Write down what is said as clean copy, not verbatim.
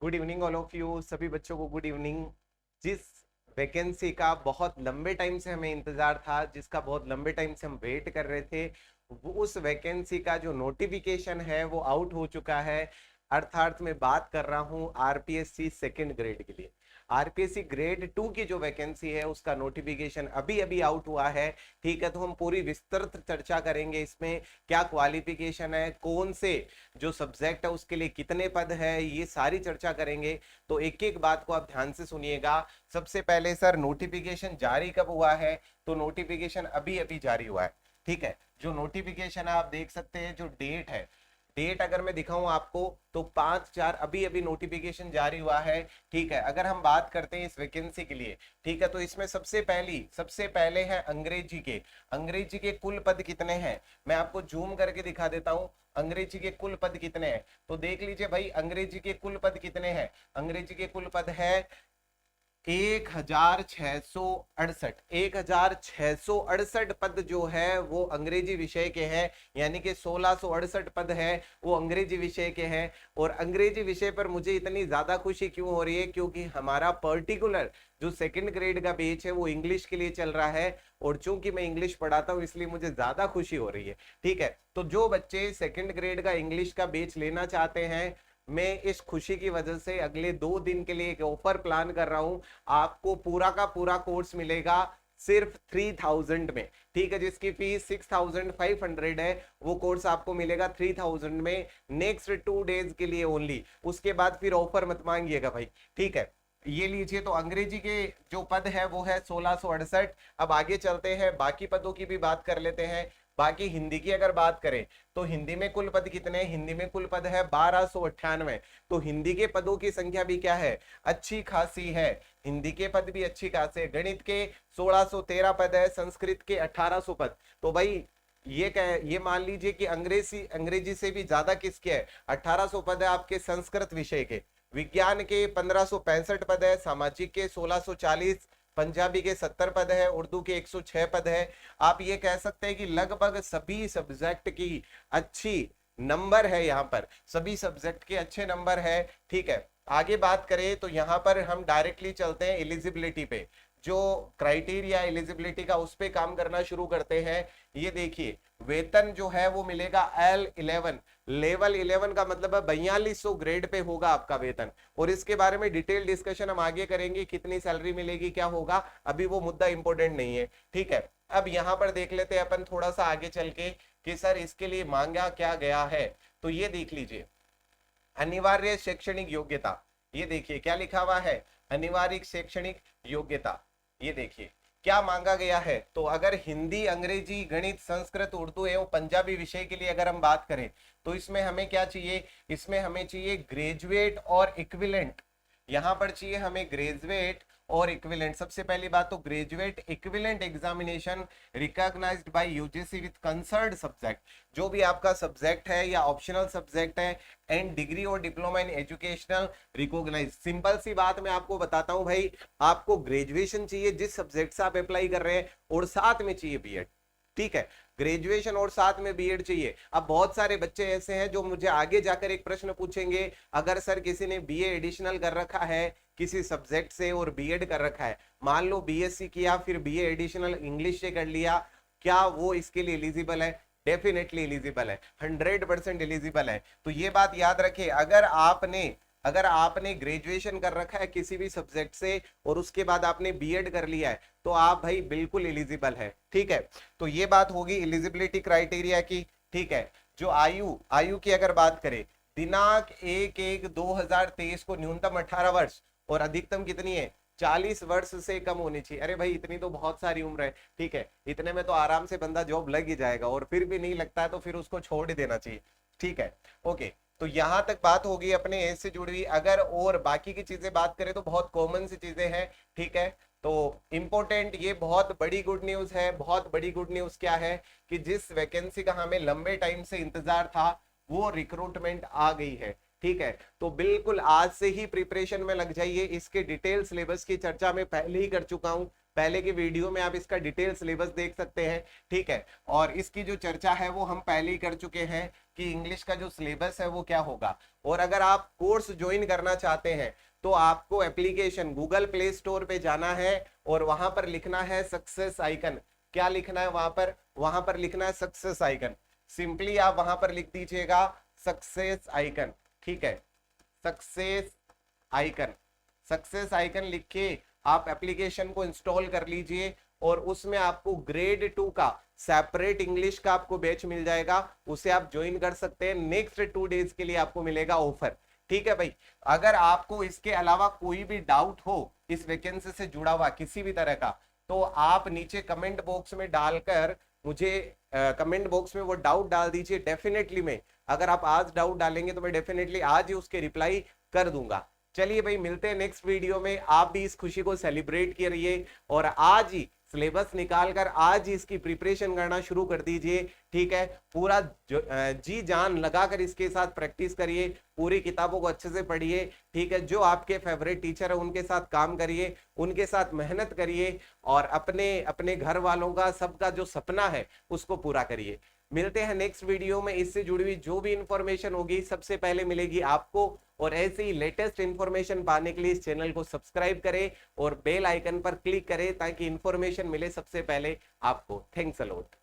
Good evening all of you, सभी बच्चों को गुड इवनिंग। जिस वैकेंसी का बहुत लंबे टाइम से हमें इंतजार था, जिसका बहुत लंबे टाइम से हम वेट कर रहे थे, वो उस वैकेंसी का जो नोटिफिकेशन है वो आउट हो चुका है। अर्थात मैं बात कर रहा हूँ आरपीएससी सेकंड ग्रेड के लिए। आरपीएससी ग्रेड 2 की जो वैकेंसी है उसका नोटिफिकेशन अभी अभी आउट हुआ है। ठीक है, तो हम पूरी विस्तृत चर्चा करेंगे इसमें। क्या क्वालिफिकेशन है, कौन से जो सब्जेक्ट है उसके लिए कितने पद है, ये सारी चर्चा करेंगे। तो एक एक बात को आप ध्यान से सुनिएगा। सबसे पहले सर, नोटिफिकेशन जारी कब हुआ है? तो नोटिफिकेशन अभी अभी जारी हुआ है। ठीक है, जो नोटिफिकेशन है आप देख सकते हैं, जो डेट है, डेट अगर मैं दिखाऊं आपको तो 5/4 अभी अभी नोटिफिकेशन जारी हुआ है। ठीक है, अगर हम बात करते हैं इस वैकेंसी के लिए, ठीक है, तो इसमें सबसे पहले है अंग्रेजी के कुल पद कितने हैं, मैं आपको जूम करके दिखा देता हूं। अंग्रेजी के कुल पद कितने हैं तो देख लीजिए भाई, अंग्रेजी के कुल पद कितने हैं। अंग्रेजी के कुल पद है 1668। 1668 पद जो है वो अंग्रेजी विषय के हैं, यानी कि 1668 पद है वो अंग्रेजी विषय के हैं। और अंग्रेजी विषय पर मुझे इतनी ज्यादा खुशी क्यों हो रही है? क्योंकि हमारा पर्टिकुलर जो सेकंड ग्रेड का बैच है वो इंग्लिश के लिए चल रहा है, और चूंकि मैं इंग्लिश पढ़ाता हूं इसलिए मुझे ज्यादा खुशी हो रही है। ठीक है, तो जो बच्चे सेकंड ग्रेड का इंग्लिश का बैच लेना चाहते हैं, मैं इस खुशी की वजह से अगले 2 दिन के लिए एक ऑफर प्लान कर रहा हूं। आपको पूरा का पूरा कोर्स मिलेगा सिर्फ 3000 में। ठीक है, जिसकी फीस 6500 है, वो कोर्स आपको मिलेगा 3000 में, नेक्स्ट 2 डेज के लिए ओनली। उसके बाद फिर ऑफर मत मांगिएगा भाई। ठीक है, ये लीजिए। तो अंग्रेजी के जो पद है वो है 1668। अब आगे चलते हैं, बाकी पदों की भी बात कर लेते हैं। बाकी हिंदी की अगर बात करें तो हिंदी में कुल पद कितने हैं? हिंदी में कुल पद है 1298। तो हिंदी के पदों की संख्या भी क्या है? अच्छी खासी है। हिंदी के पद भी अच्छी खासी है। गणित के 1613 पद है, संस्कृत के 1800 पद। तो भाई ये मान लीजिए कि अंग्रेजी से भी ज्यादा किसके है? 1800 पद है आपके संस्कृत विषय के। विज्ञान के 1565 पद है, सामाजिक के 1640, पंजाबी के 70 पद है, उर्दू के 106 पद है। आप ये कह सकते हैं कि लगभग सभी सब्जेक्ट की अच्छी नंबर है, यहाँ पर सभी सब्जेक्ट के अच्छे नंबर है। ठीक है, आगे बात करें तो यहाँ पर हम डायरेक्टली चलते हैं एलिजिबिलिटी पे। जो क्राइटेरिया एलिजिबिलिटी का उस पे काम करना शुरू करते हैं। ये देखिए, वेतन जो है वो मिलेगा L11, लेवल 11 का मतलब है 4200 ग्रेड पे होगा आपका वेतन। और इसके बारे में डिटेल डिस्कशन हम आगे करेंगे, कितनी सैलरी मिलेगी, क्या होगा, अभी वो मुद्दा इंपॉर्टेंट नहीं है। ठीक है, अब यहाँ पर देख लेते हैं अपन थोड़ा सा आगे चल के कि सर इसके लिए मांगा क्या गया है। तो ये देख लीजिए, अनिवार्य शैक्षणिक योग्यता। ये देखिए क्या लिखा हुआ है, अनिवार्य शैक्षणिक योग्यता। ये देखिए क्या मांगा गया है। तो अगर हिंदी, अंग्रेजी, गणित, संस्कृत, उर्दू एवं पंजाबी विषय के लिए अगर हम बात करें तो इसमें हमें क्या चाहिए? इसमें हमें चाहिए ग्रेजुएट और इक्विवेलेंट। यहां पर चाहिए हमें ग्रेजुएट और इक्विवेलेंट। सबसे पहली बात तो graduate equivalent examination recognised by UGC with concerned subject. जो भी आपका सब्जेक्ट है या ऑप्शनल सब्जेक्ट है, एंड डिग्री और diploma in educational recognise. Simple सी बात मैं आपको बताता हूं भाई, आपको ग्रेजुएशन चाहिए जिस सब्जेक्ट से आप अप्लाई कर रहे हैं, और साथ में चाहिए बीएड। ठीक है, ग्रेजुएशन और साथ में बीएड चाहिए। अब बहुत सारे बच्चे ऐसे हैं जो मुझे आगे जाकर एक प्रश्न पूछेंगे, अगर सर किसी ने बीए एडिशनल कर रखा है किसी सब्जेक्ट से और बीएड कर रखा है, मान लो बीएससी किया फिर बीए एडिशनल इंग्लिश से कर लिया, क्या वो इसके लिए एलिजिबल है? डेफिनेटली एलिजिबल है, 100% एलिजिबल है। तो ये बात याद रखें, अगर आपने ग्रेजुएशन कर रखा है किसी भी सब्जेक्ट से और उसके बाद आपने बीएड कर लिया है, तो आप भाई बिल्कुल एलिजिबल है। ठीक है, तो ये बात होगी एलिजिबिलिटी क्राइटेरिया की। ठीक है, जो आयु की अगर बात करें, दिनांक 1/1/2023 को न्यूनतम 18 वर्ष और अधिकतम कितनी है? 40 वर्ष से कम होनी चाहिए। अरे भाई इतनी तो बहुत सारी उम्र है। ठीक है, इतने में तो आराम से बंदा जॉब लग ही जाएगा, और फिर भी नहीं लगता है तो फिर उसको छोड़ ही देना चाहिए। ठीक है, ओके। तो यहां तक बात होगी अपने एज से जुड़ी हुई। अगर और बाकी की चीजें बात करें तो बहुत कॉमन सी चीजें हैं। ठीक है, तो इंपॉर्टेंट, ये बहुत बड़ी गुड न्यूज है। बहुत बड़ी गुड न्यूज क्या है कि जिस वैकेंसी का हमें लंबे टाइम से इंतजार था वो रिक्रूटमेंट आ गई है। ठीक है, तो बिल्कुल आज से ही प्रिपरेशन में लग जाइए। इसके डिटेल सिलेबस की चर्चा मैं पहले ही कर चुका हूं, पहले की वीडियो में आप इसका डिटेल सिलेबस देख सकते हैं, ठीक है। और इसकी जो चर्चा है वो हम पहले ही कर चुके हैं कि इंग्लिश का जो सिलेबस है वो क्या होगा। और अगर आप कोर्स ज्वाइन करना चाहते हैं तो आपको एप्लीकेशन गूगल प्ले स्टोर पे जाना है और वहां पर लिखना है सक्सेस आइकन। क्या लिखना है वहां पर लिखना है सक्सेस आइकन। सिंपली आप वहां पर लिख दीजिएगा सक्सेस आइकन, ठीक है, सक्सेस आइकन। सक्सेस आइकन लिख के आप एप्लीकेशन को इंस्टॉल कर लीजिए और उसमें आपको ग्रेड 2 का सेपरेट इंग्लिश का आपको बैच मिल जाएगा, उसे आप ज्वाइन कर सकते हैं। नेक्स्ट 2 डेज के लिए आपको मिलेगा ऑफर, ठीक है भाई। अगर आपको इसके अलावा कोई भी डाउट हो इस वैकेंसी से जुड़ा हुआ किसी भी तरह का, तो आप नीचे कमेंट बॉक्स में डालकर मुझे कमेंट बॉक्स में वो डाउट डाल दीजिए। डेफिनेटली मैं, अगर आप आज डाउट डालेंगे तो मैं डेफिनेटली आज ही उसके रिप्लाई कर दूंगा। चलिए भाई, मिलते हैं नेक्स्ट वीडियो में। आप भी इस खुशी को सेलिब्रेट करिए और आज ही सिलेबस निकालकर आज ही इसकी प्रिपरेशन करना शुरू कर दीजिए, ठीक है। पूरा जी जान लगाकर इसके साथ प्रैक्टिस करिए, पूरी किताबों को अच्छे से पढ़िए, ठीक है। जो आपके फेवरेट टीचर है उनके साथ काम करिए, उनके साथ मेहनत करिए और अपने अपने घर वालों का सबका जो सपना है उसको पूरा करिए। मिलते हैं नेक्स्ट वीडियो में। इससे जुड़ी हुई जो भी इंफॉर्मेशन होगी सबसे पहले मिलेगी आपको। और ऐसे ही लेटेस्ट इंफॉर्मेशन पाने के लिए इस चैनल को सब्सक्राइब करें और बेल आइकन पर क्लिक करें ताकि इंफॉर्मेशन मिले सबसे पहले आपको। Thanks a lot.